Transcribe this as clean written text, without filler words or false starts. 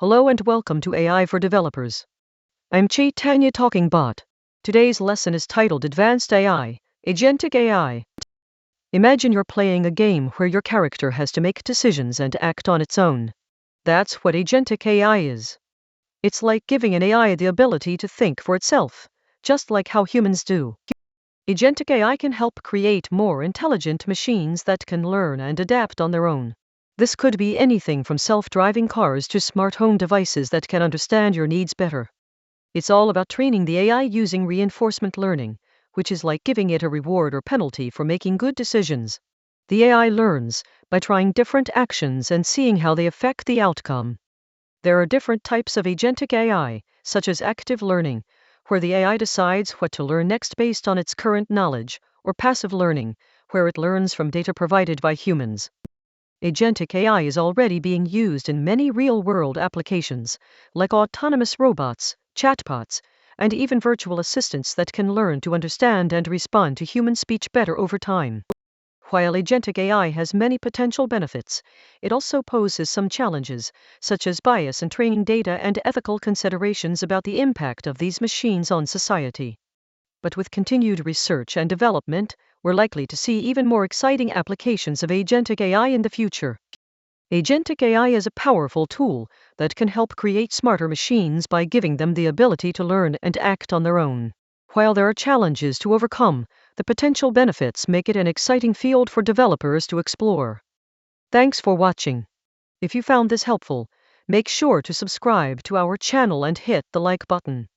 Hello and welcome to AI for Developers. I'm Chaitanya Talking Bot. Today's lesson is titled Advanced AI, Agentic AI. Imagine you're playing a game where your character has to make decisions and act on its own. That's what Agentic AI is. It's like giving an AI the ability to think for itself, just like how humans do. Agentic AI can help create more intelligent machines that can learn and adapt on their own. This could be anything from self-driving cars to smart home devices that can understand your needs better. It's all about training the AI using reinforcement learning, which is like giving it a reward or penalty for making good decisions. The AI learns by trying different actions and seeing how they affect the outcome. There are different types of agentic AI, such as active learning, where the AI decides what to learn next based on its current knowledge, or passive learning, where it learns from data provided by humans. Agentic AI is already being used in many real-world applications, like autonomous robots, chatbots, and even virtual assistants that can learn to understand and respond to human speech better over time. While agentic AI has many potential benefits, it also poses some challenges, such as bias in training data and ethical considerations about the impact of these machines on society. But with continued research and development, we're likely to see even more exciting applications of agentic AI in the future. Agentic AI is a powerful tool that can help create smarter machines by giving them the ability to learn and act on their own. While there are challenges to overcome, the potential benefits make it an exciting field for developers to explore. Thanks for watching. If you found this helpful, make sure to subscribe to our channel and hit the like button.